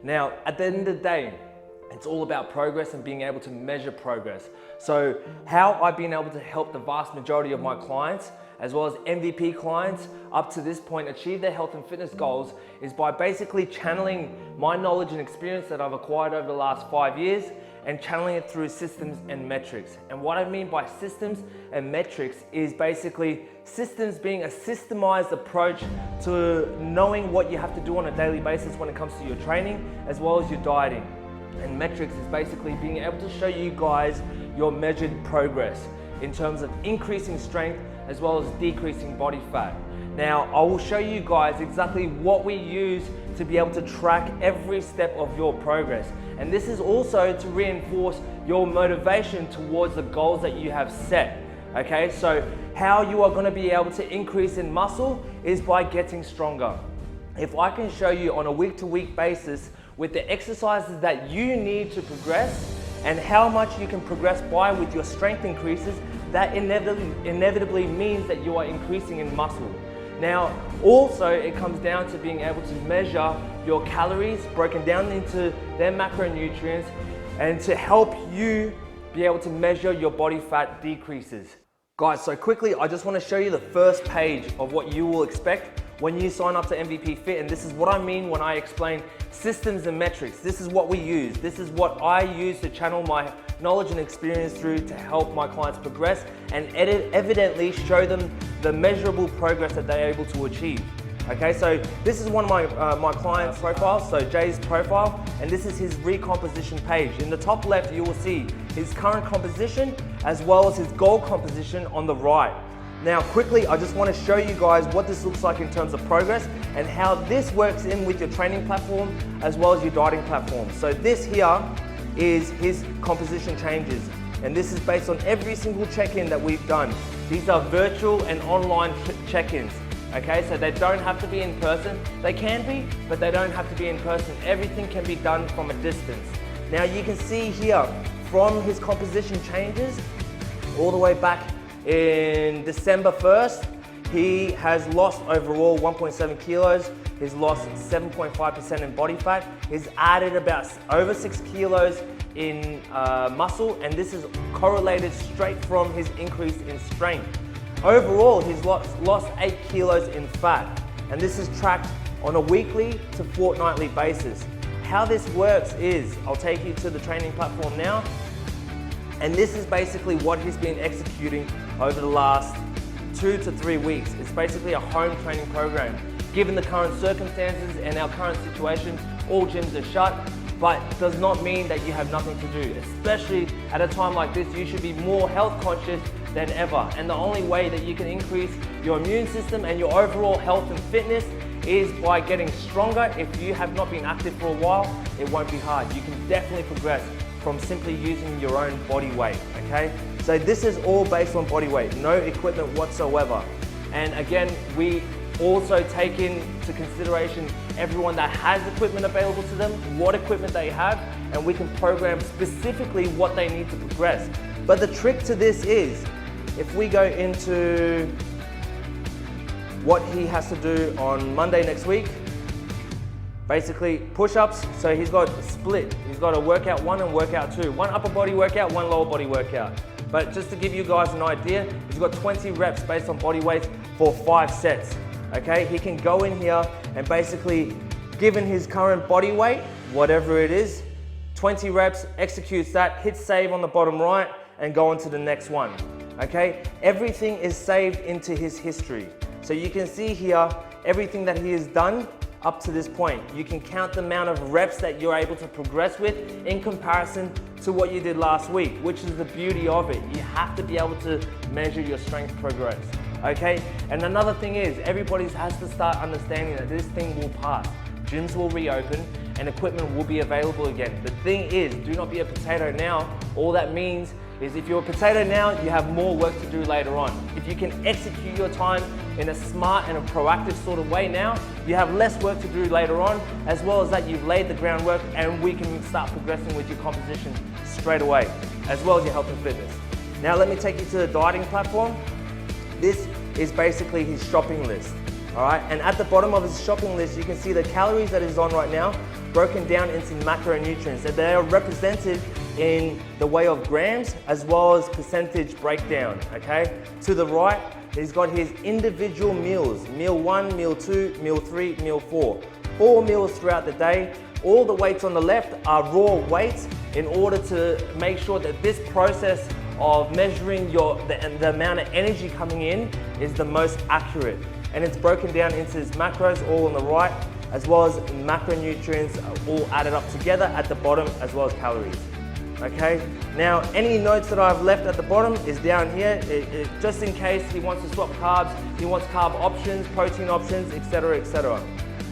Now, at the end of the day, it's all about progress and being able to measure progress. So how I've been able to help the vast majority of my clients, as well as MVP clients, up to this point achieve their health and fitness goals is by basically channeling my knowledge and experience that I've acquired over the last 5 years and channeling it through systems and metrics. And what I mean by systems and metrics is basically systems being a systemized approach to knowing what you have to do on a daily basis when it comes to your training as well as your dieting. And metrics is basically being able to show you guys your measured progress in terms of increasing strength as well as decreasing body fat. Now, I will show you guys exactly what we use to be able to track every step of your progress. And this is also to reinforce your motivation towards the goals that you have set. Okay, so how you are going to be able to increase in muscle is by getting stronger. If I can show you on a week-to-week basis with the exercises that you need to progress and how much you can progress by with your strength increases, that inevitably means that you are increasing in muscle. Now, also it comes down to being able to measure your calories broken down into their macronutrients and to help you be able to measure your body fat decreases. Guys, so quickly, I just want to show you the first page of what you will expect when you sign up to MVP Fit, and this is what I mean when I explain systems and metrics. This is what we use. This is what I use to channel my knowledge and experience through to help my clients progress and evidently show them the measurable progress that they're able to achieve. Okay, so this is one of my client's profiles, so Jay's profile, and this is his recomposition page. In the top left, you will see his current composition as well as his goal composition on the right. Now quickly, I just want to show you guys what this looks like in terms of progress and how this works in with your training platform as well as your dieting platform. So this here is his composition changes, and this is based on every single check-in that we've done. These are virtual and online check-ins. Okay, so they don't have to be in person. They can be, but they don't have to be in person. Everything can be done from a distance. Now you can see here from his composition changes all the way back in December 1st, he has lost overall 1.7 kilos. He's lost 7.5% in body fat. He's added about over 6 kilos in muscle, and this is correlated straight from his increase in strength. Overall, he's lost 8 kilos in fat, and this is tracked on a weekly to fortnightly basis. How this works is, I'll take you to the training platform now, and this is basically what he's been executing over the last 2 to 3 weeks. It's basically a home training program. Given the current circumstances and our current situation, all gyms are shut, but does not mean that you have nothing to do. Especially at a time like this, you should be more health conscious than ever. And the only way that you can increase your immune system and your overall health and fitness is by getting stronger. If you have not been active for a while, it won't be hard. You can definitely progress from simply using your own body weight, okay? So this is all based on body weight, no equipment whatsoever. And again, we also take into consideration everyone that has equipment available to them, what equipment they have, and we can program specifically what they need to progress. But the trick to this is, if we go into what he has to do on Monday next week, basically push-ups, so he's got a split. He's got a workout 1 and workout 2. 1 upper body workout, 1 lower body workout. But just to give you guys an idea, he's got 20 reps based on body weight for 5 sets. Okay, he can go in here and basically, given his current body weight, whatever it is, 20 reps, executes that, hits save on the bottom right, and go on to the next one. Okay, everything is saved into his history. So you can see here, everything that he has done up to this point. You can count the amount of reps that you're able to progress with in comparison to what you did last week, which is the beauty of it. You have to be able to measure your strength progress, okay? And another thing is, everybody has to start understanding that this thing will pass. Gyms will reopen and equipment will be available again. The thing is, do not be a potato now. All that means is if you're a potato now, you have more work to do later on. If you can execute your time in a smart and a proactive sort of way now, you have less work to do later on, as well as that you've laid the groundwork and we can start progressing with your composition straight away, as well as your health and fitness. Now let me take you to the dieting platform. This is basically his shopping list, all right? And at the bottom of his shopping list, you can see the calories that he's on right now broken down into macronutrients, and they are represented in the way of grams as well as percentage breakdown, okay? To the right, he's got his individual meals, meal 1, meal 2, meal 3, meal 4. 4 meals throughout the day. All the weights on the left are raw weights in order to make sure that this process of measuring the amount of energy coming in is the most accurate. And it's broken down into his macros all on the right, as well as macronutrients all added up together at the bottom, as well as calories. Okay, now any notes that I've left at the bottom is down here, just in case he wants to swap carbs, he wants carb options, protein options, etc., etc.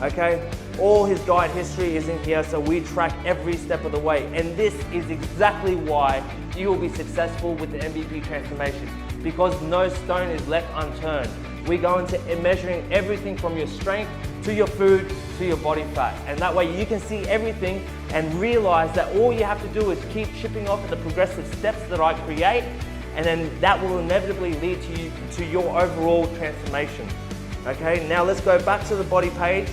Okay, all his diet history is in here, so we track every step of the way, and this is exactly why you will be successful with the MVP transformation, because no stone is left unturned. We go into measuring everything from your strength to your food to your body fat, and that way you can see everything and realize that all you have to do is keep chipping off at the progressive steps that I create, and then that will inevitably lead to your overall transformation. Okay, now let's go back to the body page.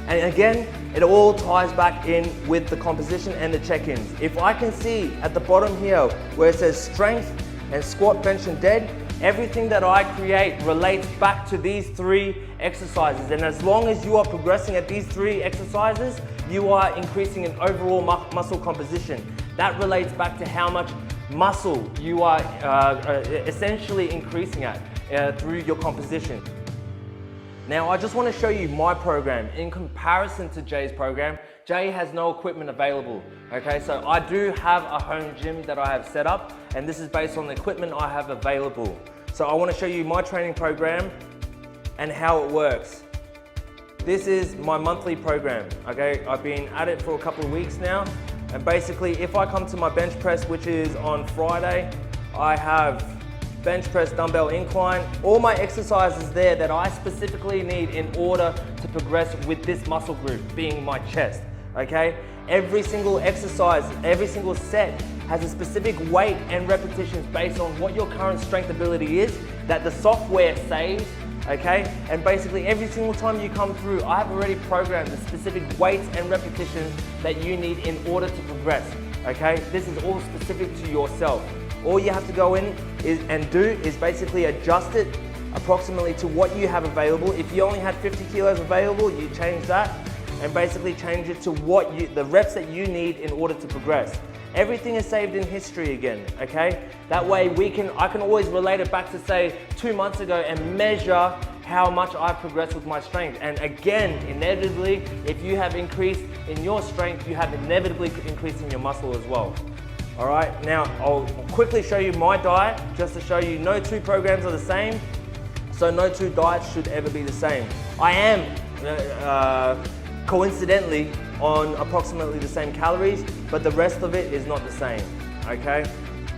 And again, it all ties back in with the composition and the check-ins. If I can see at the bottom here where it says strength and squat, bench and dead, everything that I create relates back to these 3 exercises. And as long as you are progressing at these 3 exercises, you are increasing in overall muscle composition. That relates back to how much muscle you are essentially increasing at through your composition. Now, I just want to show you my program. In comparison to Jay's program, Jay has no equipment available. Okay, so I do have a home gym that I have set up, and this is based on the equipment I have available. So I want to show you my training program and how it works. This is my monthly program. Okay, I've been at it for a couple of weeks now, and basically if I come to my bench press, which is on Friday, I have bench press, dumbbell incline, all my exercises there that I specifically need in order to progress with this muscle group, being my chest, okay? Every single exercise, every single set has a specific weight and repetitions based on what your current strength ability is that the software saves, okay? And basically every single time you come through, I've already programmed the specific weights and repetitions that you need in order to progress, okay? This is all specific to yourself. All you have to go in and do is basically adjust it approximately to what you have available. If you only had 50 kilos available, you change that and basically change it to the reps that you need in order to progress. Everything is saved in history again, okay? That way I can always relate it back to say 2 months ago and measure how much I've progressed with my strength. And again, inevitably, if you have increased in your strength, you have inevitably increased in your muscle as well. All right, now I'll quickly show you my diet just to show you no 2 programs are the same, so no 2 diets should ever be the same. I am coincidentally on approximately the same calories, but the rest of it is not the same, okay?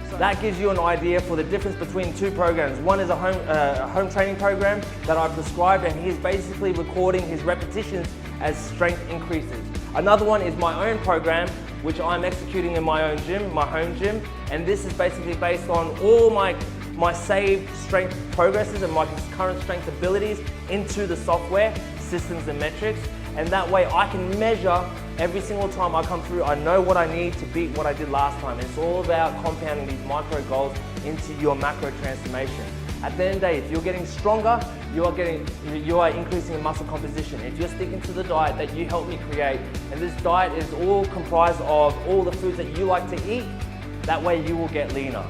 So that gives you an idea for the difference between 2 programs. One is a home training program that I prescribed, and he's basically recording his repetitions as strength increases. Another one is my own program, which I'm executing in my own gym, my home gym, and this is basically based on all my saved strength progresses and my current strength abilities into the software, systems and metrics, and that way I can measure every single time I come through. I know what I need to beat what I did last time. It's all about compounding these micro goals into your macro transformation. At the end of the day, if you're getting stronger, you are increasing in muscle composition. If you're sticking to the diet that you helped me create, and this diet is all comprised of all the foods that you like to eat, that way you will get leaner.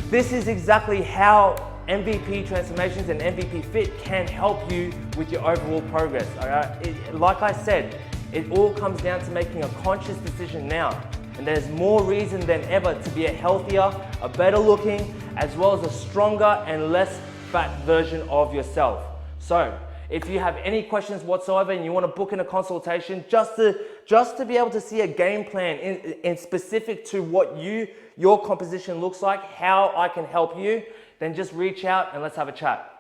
This is exactly how MVP Transformations and MVP Fit can help you with your overall progress. All right? Like I said, it all comes down to making a conscious decision now. And there's more reason than ever to be a healthier, a better looking, as well as a stronger and less fat version of yourself. So, if you have any questions whatsoever and you want to book in a consultation just to be able to see a game plan in specific to what your composition looks like, how I can help you, then just reach out and let's have a chat.